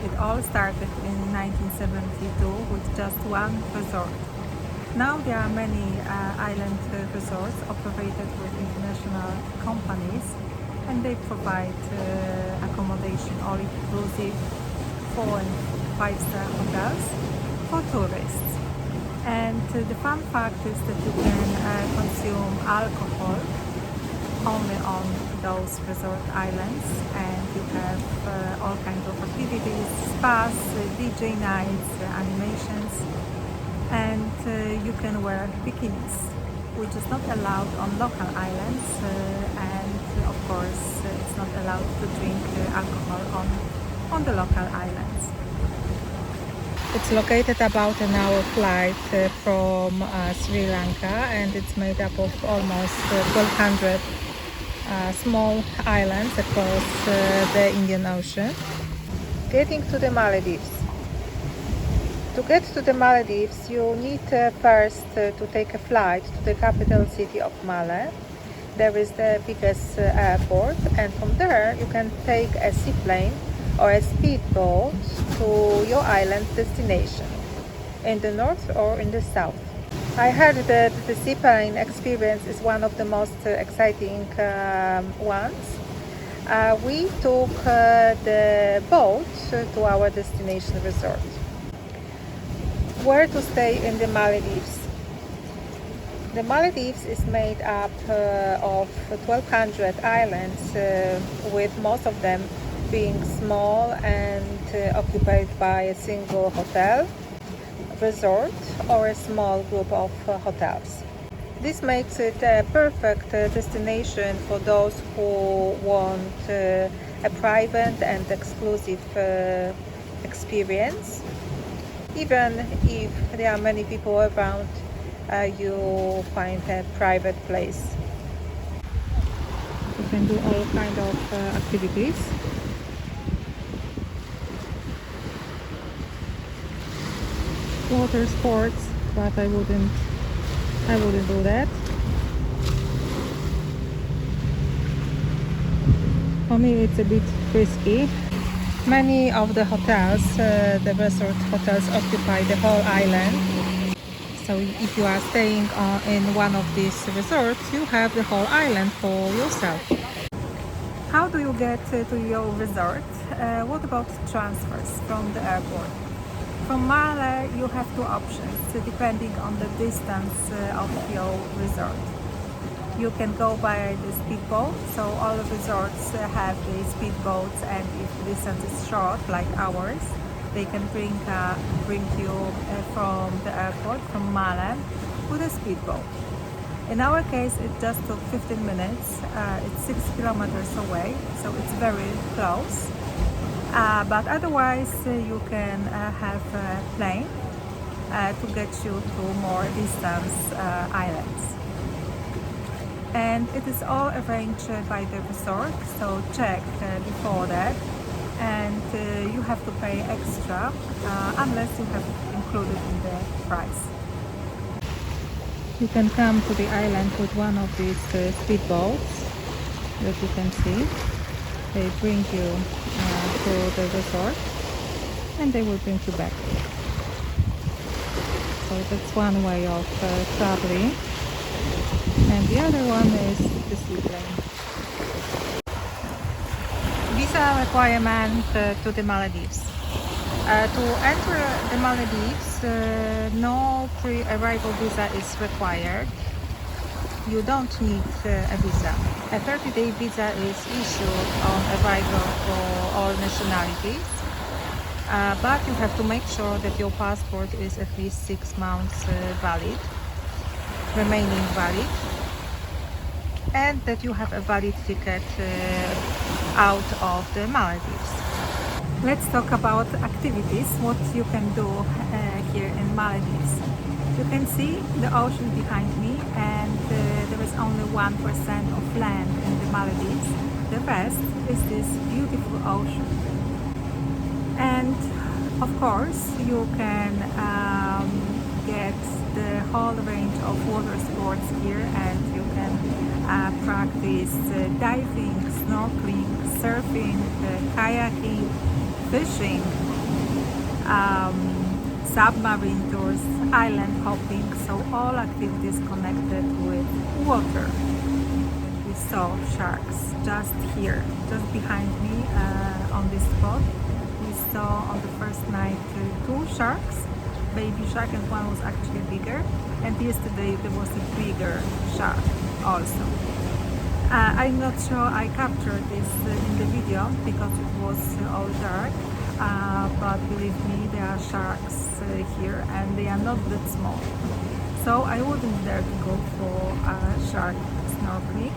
It all started in 1972 with just one resort. Now there are many island resorts operated with international companies, and they provide accommodation all inclusive 4 and 5-star hotels for tourists. And the fun fact is that you can consume alcohol only on those resort islands, and you have all kinds of activities, spas, DJ nights, animations, and you can wear bikinis, which is not allowed on local islands, and of course it's not allowed to drink alcohol on the local islands. It's located about an hour flight from Sri Lanka, and it's made up of almost 1,200 small islands across the Indian Ocean. Getting to the Maldives. To get to the Maldives, you need first to take a flight to the capital city of Malé. There is the biggest airport, and from there you can take a seaplane or a speedboat to your island destination in the north or in the south. I heard that the seaplane experience is one of the most exciting ones. We took the boat to our destination resort. Where to stay in the Maldives? The Maldives is made up of 1,200 islands, with most of them being small and occupied by a single hotel, resort, or a small group of hotels. This makes it a perfect destination for those who want a private and exclusive experience. Even if there are many people around, you find a private place. You can do all kinds of activities. Water sports, but I wouldn't do that. For me it's a bit risky. Many of the hotels, the resort hotels, occupy the whole island. So if you are staying in one of these resorts, you have the whole island for yourself. How do you get to your resort? What about transfers from the airport? From Malé, you have two options depending on the distance of your resort. You can go by the speedboat, so all resorts have the speedboats, and if the distance is short, like ours, they can bring you from the airport, from Malé, with a speedboat. In our case, it just took 15 minutes. It's 6 kilometers away, so it's very close. But otherwise, you can have a plane to get you to more distance islands. And it is all arranged by the resort, so check before that. And you have to pay extra unless you have included in the price. You can come to the island with one of these speedboats that you can see. They bring you to the resort, and they will bring you back. So that's one way of traveling, and the other one is the seaplane. Visa requirement to the Maldives. To enter the Maldives, no pre-arrival visa is required. You don't need a visa. A 30-day visa is issued on arrival for all nationalities, but you have to make sure that your passport is at least 6 months remaining valid, and that you have a valid ticket out of the Maldives. Let's talk about activities, what you can do here in Maldives. You can see the ocean behind me, and there is only 1% of land in the Maldives. The rest is this beautiful ocean. And of course, you can get the whole range of water sports here, and you can practice diving, snorkeling, surfing, kayaking, fishing, submarine tours, island hopping, so all activities connected with water. We saw sharks just here, just behind me on this spot. We saw on the first night 2 sharks, baby shark, and one was actually bigger, and yesterday there was a bigger shark also. I'm not sure I captured this in the video because it was all dark, but believe me, there are sharks here and they are not that small. So I wouldn't dare to go for shark snorkeling.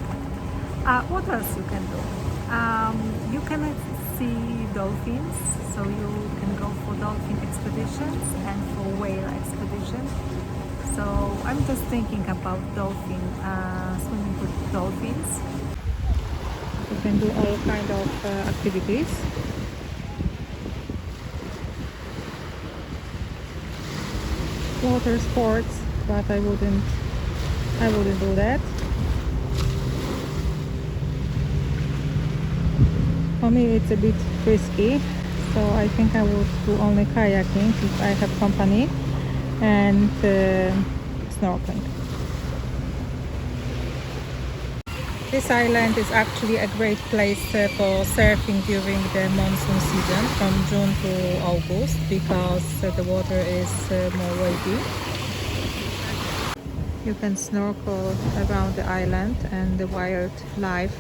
What else you can do? You can see dolphins, so you can go for dolphin expeditions and for whale expeditions. So I'm just thinking about swimming with dolphins. You can do all kind of activities. Water sports, but I wouldn't do that. For me it's a bit risky, so I think I would do only kayaking if I have company, and snorkeling. This island is actually a great place for surfing during the monsoon season from June to August, because the water is more wavy. You can snorkel around the island and the wildlife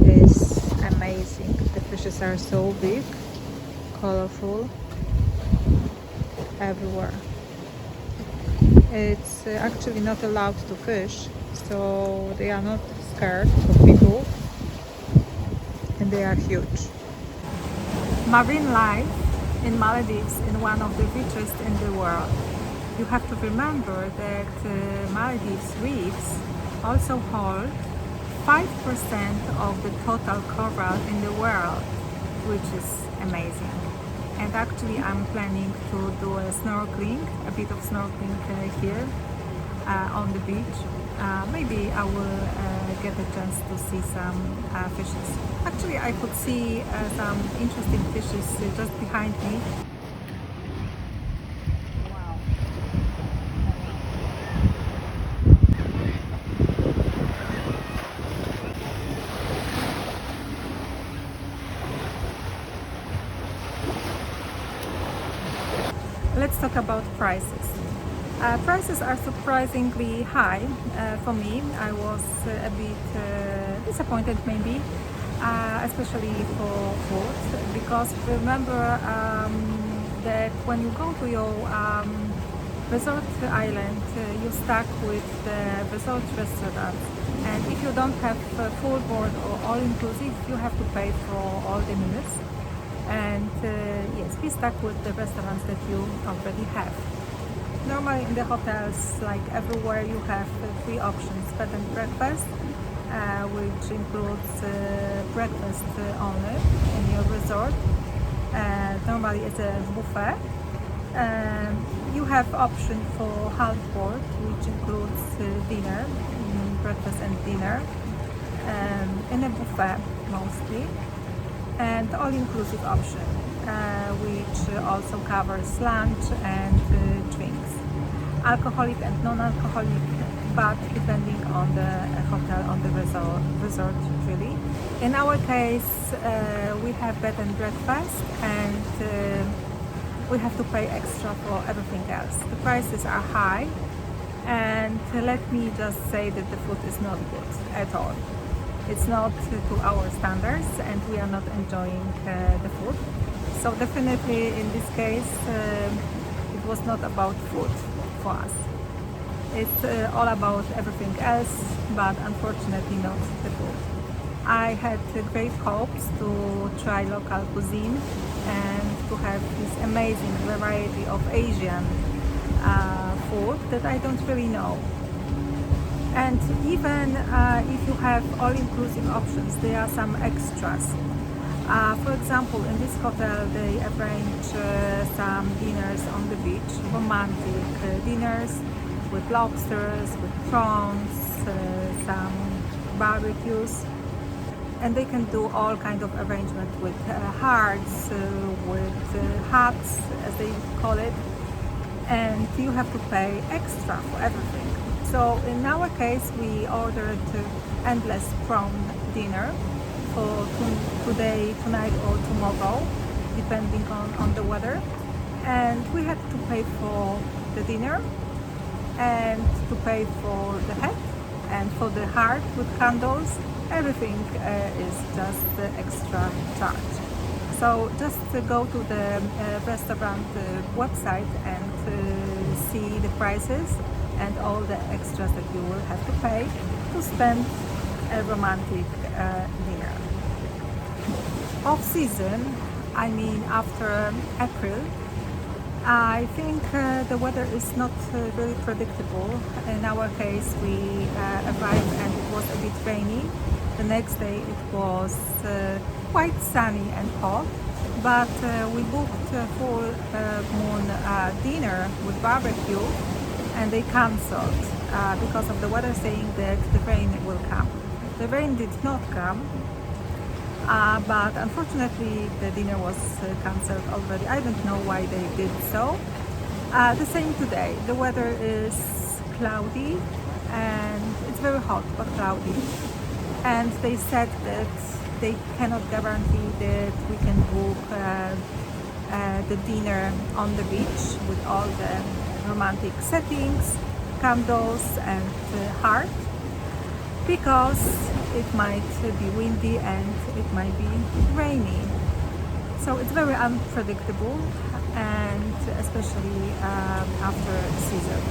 is amazing. The fishes are so big, colorful, everywhere. It's actually not allowed to fish, so they are not scared of people, and they are huge. Marine life in Maldives is one of the richest in the world. You have to remember that Maldives reefs also hold 5% of the total coral in the world, which is amazing. And actually I'm planning to do a bit of snorkeling here on the beach. Maybe I will get a chance to see some fishes. Actually I could see some interesting fishes just behind me. Let's talk about prices. Prices are surprisingly high for me. I was a bit disappointed maybe, especially for food, because remember that when you go to your resort island, you stuck with the resort restaurant, and if you don't have full board or all-inclusive, you have to pay for all the meals. And yes, be stuck with the restaurants that you already have. Normally in the hotels, like everywhere, you have 3 options: bed and breakfast, which includes breakfast only in your resort. Normally it's a buffet. You have option for half board, which includes dinner, breakfast and dinner, in a buffet mostly, and all-inclusive option, which also covers lunch and drinks, alcoholic and non-alcoholic, but depending on the hotel, on the resort really. In our case, we have bed and breakfast, and we have to pay extra for everything else. The prices are high, and let me just say that the food is not good at all. It's not to our standards, and we are not enjoying the food. So definitely in this case, it was not about food for us. It's all about everything else, but unfortunately not the food. I had great hopes to try local cuisine and to have this amazing variety of Asian food that I don't really know. And even if you have all-inclusive options, there are some extras. For example, in this hotel they arrange some dinners on the beach, romantic dinners with lobsters, with prawns, some barbecues. and they can do all kind of arrangement with hearts, with hats, as they call it, and you have to pay extra for everything. So in our case, we ordered endless prawn dinner for today, tonight, or tomorrow, depending on the weather. And we had to pay for the dinner and to pay for the head and for the heart with candles. Everything is just the extra charge. So just go to the restaurant website and see the prices and all the extras that you will have to pay to spend a romantic dinner. Off season, I mean after April, I think the weather is not really predictable. In our case, we arrived and it was a bit rainy. The next day it was quite sunny and hot, but we booked a full moon dinner with barbecue, and they cancelled because of the weather, saying that the rain will come. The rain did not come, but unfortunately the dinner was cancelled already. I don't know why they did so. The same today. The weather is cloudy and it's very hot but cloudy. And they said that they cannot guarantee that we can book the dinner on the beach with all the romantic settings, candles and heart, because it might be windy and it might be rainy. So it's very unpredictable, and especially after season.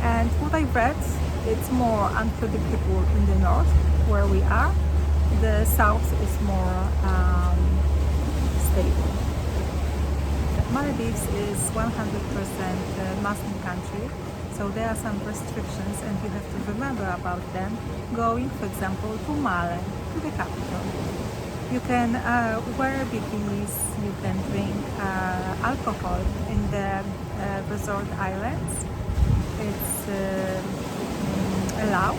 And what I read, it's more unpredictable in the north where we are. The south is more stable. Maldives is 100% Muslim country, so there are some restrictions and you have to remember about them going, for example, to Male, to the capital. You can wear bikinis, you can drink alcohol in the resort islands. It's allowed.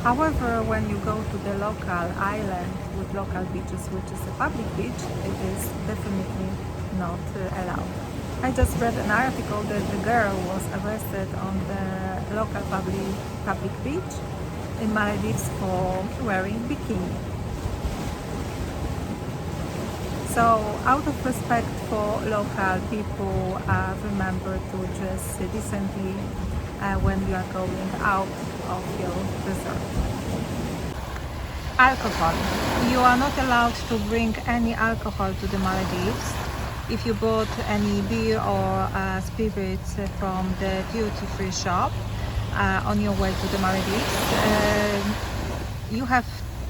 However, when you go to the local island with local beaches, which is a public beach, it is definitely not allowed. I just read an article that the girl was arrested on the local public beach in Maldives for wearing bikini. So, out of respect for local people, remember to dress decently when you are going out of your resort. Alcohol. You are not allowed to bring any alcohol to the Maldives. If you bought any beer or spirits from the duty-free shop on your way to the Maldives,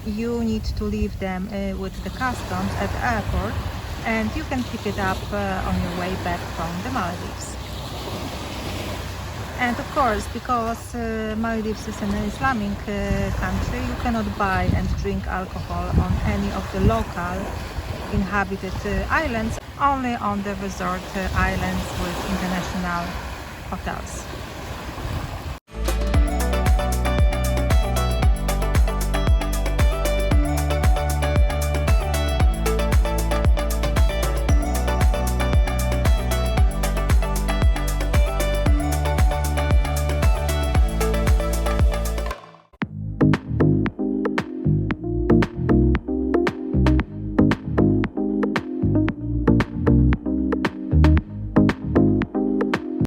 you need to leave them with the customs at the airport, and you can pick it up on your way back from the Maldives. And of course, because Maldives is an Islamic country, you cannot buy and drink alcohol on any of the local inhabited islands, only on the resort islands with international hotels.